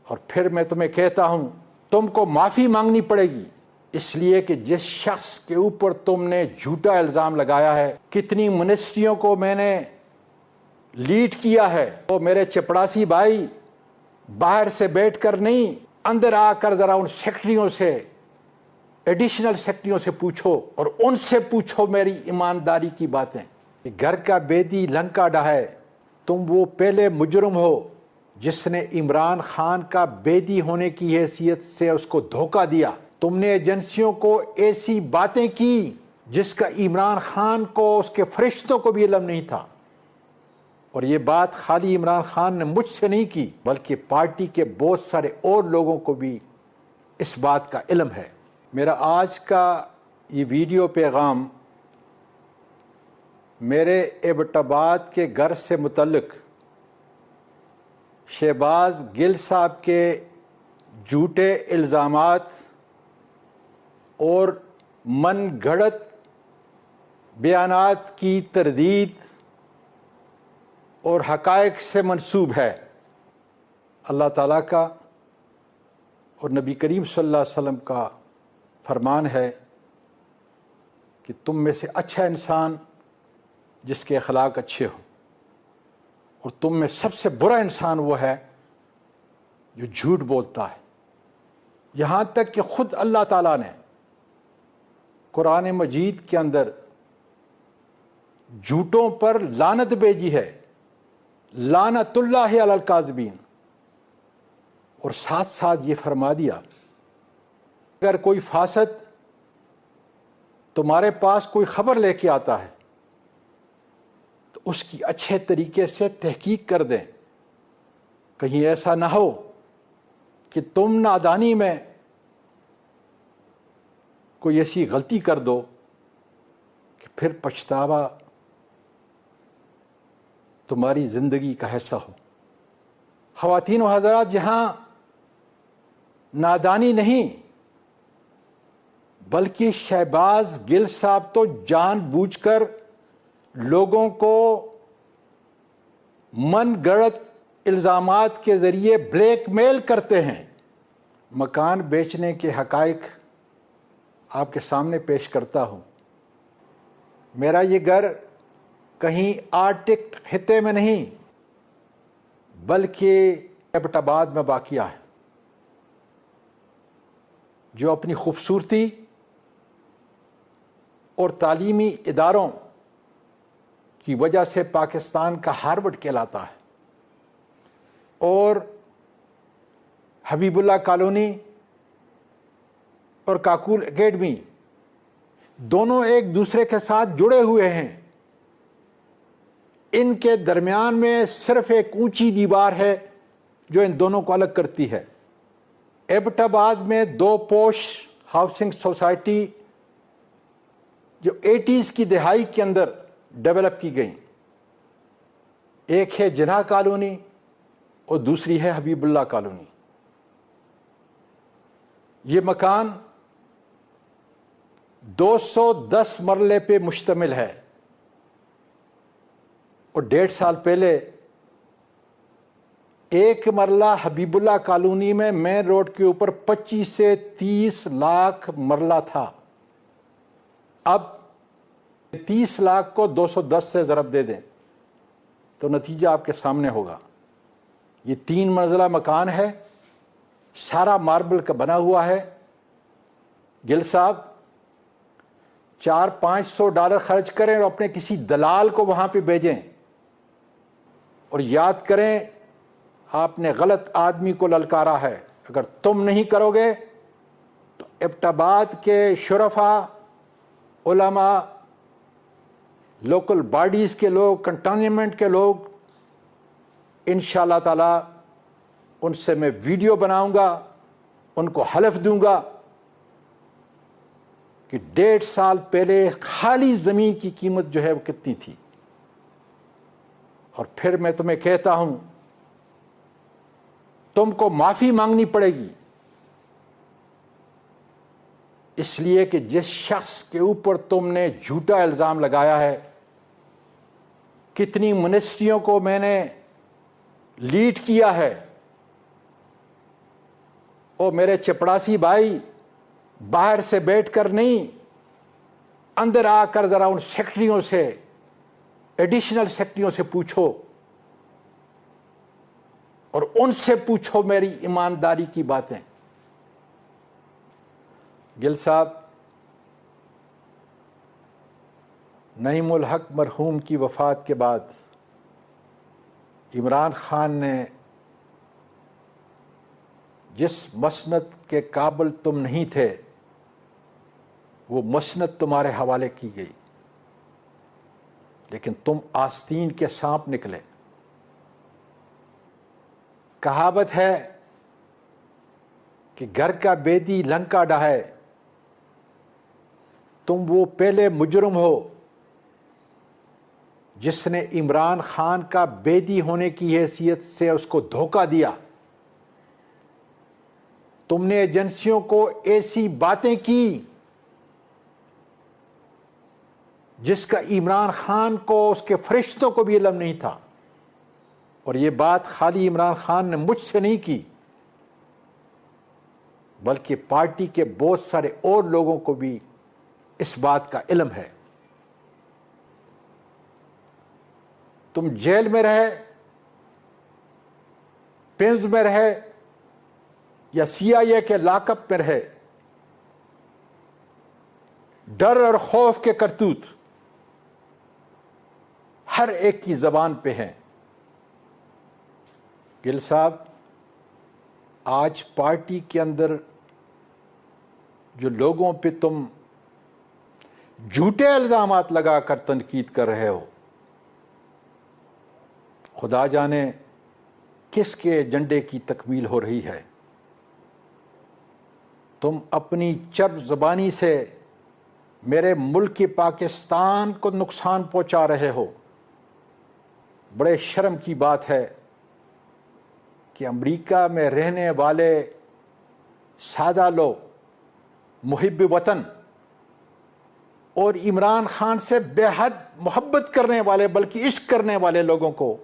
اور پھر میں تمہیں کہتا ہوں تم کو معافی مانگنی پڑے گی، اس لیے کہ جس شخص کے اوپر تم نے جھوٹا الزام لگایا ہے، کتنی منسٹریوں کو میں نے لیڈ کیا ہے، وہ میرے چپڑاسی بھائی باہر سے بیٹھ کر نہیں، اندر آ کر ذرا ان سیکٹریوں سے، ایڈیشنل سیکٹریوں سے پوچھو اور ان سے پوچھو میری ایمانداری کی باتیں۔ گھر کا بیدی لنکا ڈھائے، تم وہ پہلے مجرم ہو جس نے عمران خان کا بیدی ہونے کی حیثیت سے اس کو دھوکہ دیا۔ تم نے ایجنسیوں کو ایسی باتیں کی جس کا عمران خان کو، اس کے فرشتوں کو بھی علم نہیں تھا، اور یہ بات خالی عمران خان نے مجھ سے نہیں کی بلکہ پارٹی کے بہت سارے اور لوگوں کو بھی اس بات کا علم ہے۔ میرا آج کا یہ ویڈیو پیغام میرے ایبٹ آباد کے گھر سے متعلق شہباز گل صاحب کے جھوٹے الزامات اور من گھڑت بیانات کی تردید اور حقائق سے منسوب ہے۔ اللہ تعالیٰ کا اور نبی کریم صلی اللہ علیہ وسلم کا فرمان ہے کہ تم میں سے اچھا انسان جس کے اخلاق اچھے ہوں، اور تم میں سب سے برا انسان وہ ہے جو جھوٹ بولتا ہے۔ یہاں تک کہ خود اللہ تعالیٰ نے قرآن مجید کے اندر جھوٹوں پر لعنت بھیجی ہے، لعنت اللہ علی الکاذبین، اور ساتھ ساتھ یہ فرما دیا اگر کوئی فاسد تمہارے پاس کوئی خبر لے کے آتا ہے تو اس کی اچھے طریقے سے تحقیق کر دیں، کہیں ایسا نہ ہو کہ تم نادانی میں کوئی ایسی غلطی کر دو کہ پھر پچھتاوا تمہاری زندگی کا حصہ ہو۔ خواتین و حضرات، جہاں نادانی نہیں بلکہ شہباز گل صاحب تو جان بوجھ کر لوگوں کو من گڑت الزامات کے ذریعے بلیک میل کرتے ہیں۔ مکان بیچنے کے حقائق آپ کے سامنے پیش کرتا ہوں۔ میرا یہ گھر کہیں آرکٹک خطے میں نہیں بلکہ ایبٹ آباد میں واقع ہے، جو اپنی خوبصورتی اور تعلیمی اداروں کی وجہ سے پاکستان کا ہارورڈ کہلاتا ہے، اور حبیب اللہ کالونی اور کاکول اکیڈمی دونوں ایک دوسرے کے ساتھ جڑے ہوئے ہیں۔ ان کے درمیان میں صرف ایک اونچی دیوار ہے جو ان دونوں کو الگ کرتی ہے۔ ایبٹ آباد میں دو پوش ہاؤسنگ سوسائٹی جو 80s کی دہائی کے اندر ڈیولپ کی گئیں، ایک ہے جناح کالونی اور دوسری ہے حبیب اللہ کالونی۔ یہ مکان 210 مرلے پہ مشتمل ہے، اور 1.5 سال پہلے ایک مرلہ حبیب اللہ کالونی میں مین روڈ کے اوپر 25 سے 30 لاکھ مرلہ تھا۔ اب 30 لاکھ کو 210 سے ضرب دے دیں تو نتیجہ آپ کے سامنے ہوگا۔ یہ 3 منزلہ مکان ہے، سارا ماربل کا بنا ہوا ہے۔ گل صاحب $400-500 خرچ کریں اور اپنے کسی دلال کو وہاں پہ بھیجیں، اور یاد کریں آپ نے غلط آدمی کو للکارا ہے۔ اگر تم نہیں کرو گے تو ایبٹ آباد کے شرفاء، علماء، لوکل باڈیز کے لوگ، کنٹونمنٹ کے لوگ، انشاءاللہ تعالی ان سے میں ویڈیو بناؤں گا، ان کو حلف دوں گا کہ 1.5 سال پہلے خالی زمین کی قیمت جو ہے وہ کتنی تھی۔ اور پھر میں تمہیں کہتا ہوں تم کو معافی مانگنی پڑے گی، اس لیے کہ جس شخص کے اوپر تم نے جھوٹا الزام لگایا ہے، کتنی منسٹریوں کو میں نے لیڈ کیا ہے، او میرے چپڑاسی بھائی، باہر سے بیٹھ کر نہیں، اندر آ کر ذرا ان سیکٹریوں سے، ایڈیشنل سیکٹریوں سے پوچھو، اور ان سے پوچھو میری ایمانداری کی باتیں۔ گل صاحب، نعیم الحق مرحوم کی وفات کے بعد عمران خان نے جس مسند کے قابل تم نہیں تھے، وہ مسند تمہارے حوالے کی گئی، لیکن تم آستین کے سانپ نکلے۔ کہاوت ہے کہ گھر کا بیدی لنکا ڈھائے، تم وہ پہلے مجرم ہو جس نے عمران خان کا بیدی ہونے کی حیثیت سے اس کو دھوکہ دیا۔ تم نے ایجنسیوں کو ایسی باتیں کی جس کا عمران خان کو، اس کے فرشتوں کو بھی علم نہیں تھا، اور یہ بات خالی عمران خان نے مجھ سے نہیں کی، بلکہ پارٹی کے بہت سارے اور لوگوں کو بھی اس بات کا علم ہے۔ تم جیل میں رہے، پنز میں رہے، یا CIA کے لاک اپ میں رہے، ڈر اور خوف کے کرتوت ہر ایک کی زبان پہ ہیں۔ گل صاحب، آج پارٹی کے اندر جو لوگوں پہ تم جھوٹے الزامات لگا کر تنقید کر رہے ہو، خدا جانے کس کے ایجنڈے کی تکمیل ہو رہی ہے۔ تم اپنی چرب زبانی سے میرے ملک پاکستان کو نقصان پہنچا رہے ہو۔ بڑے شرم کی بات ہے کہ امریکہ میں رہنے والے سادہ لوگ، محب وطن اور عمران خان سے بے حد محبت کرنے والے، بلکہ عشق کرنے والے لوگوں کو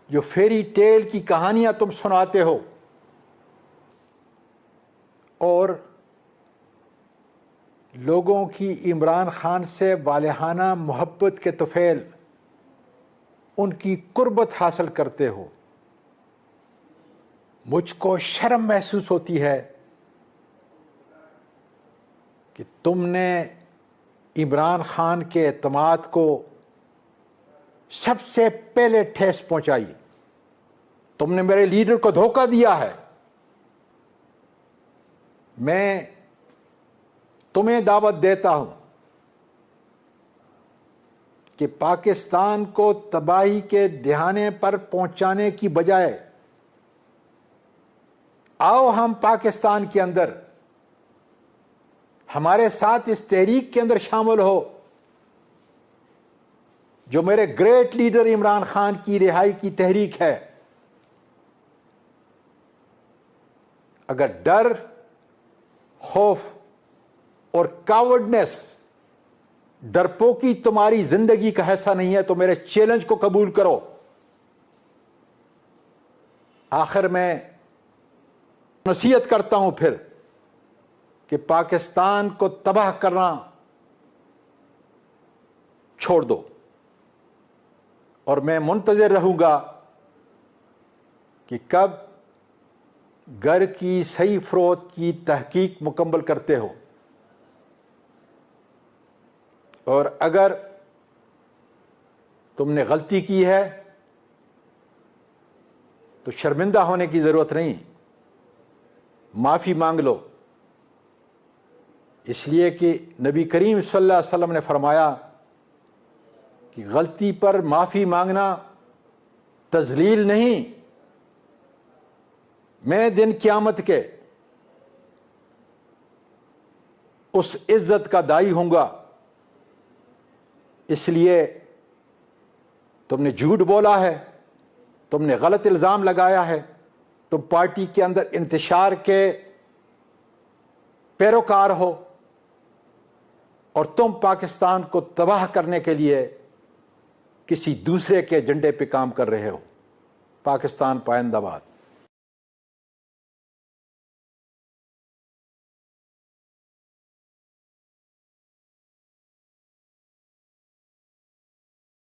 جو فیری ٹیل کی کہانیاں تم سناتے ہو، اور لوگوں کی عمران خان سے والہانہ محبت کے طفیل ان کی قربت حاصل کرتے ہو، مجھ کو شرم محسوس ہوتی ہے کہ تم نے عمران خان کے اعتماد کو سب سے پہلے ٹھیس پہنچائی۔ تم نے میرے لیڈر کو دھوکہ دیا ہے۔ میں تمہیں دعوت دیتا ہوں کہ پاکستان کو تباہی کے دہانے پر پہنچانے کی بجائے آؤ ہم پاکستان کے اندر، ہمارے ساتھ اس تحریک کے اندر شامل ہو جو میرے گریٹ لیڈر عمران خان کی رہائی کی تحریک ہے۔ اگر ڈر، خوف اور کاورڈنس، ڈرپوکی تمہاری زندگی کا حصہ نہیں ہے تو میرے چیلنج کو قبول کرو۔ آخر میں نصیحت کرتا ہوں پھر کہ پاکستان کو تباہ کرنا چھوڑ دو، اور میں منتظر رہوں گا کہ کب گھر کی صحیح فروخت کی تحقیق مکمل کرتے ہو، اور اگر تم نے غلطی کی ہے تو شرمندہ ہونے کی ضرورت نہیں، معافی مانگ لو، اس لیے کہ نبی کریم صلی اللہ علیہ وسلم نے فرمایا کہ غلطی پر معافی مانگنا تذلیل نہیں، میں دن قیامت کے اس عزت کا داعی ہوں گا۔ اس لیے تم نے جھوٹ بولا ہے، تم نے غلط الزام لگایا ہے، تم پارٹی کے اندر انتشار کے پیروکار ہو، اور تم پاکستان کو تباہ کرنے کے لیے کسی دوسرے کے ایجنڈے پہ کام کر رہے ہو۔ پاکستان پائندہ باد۔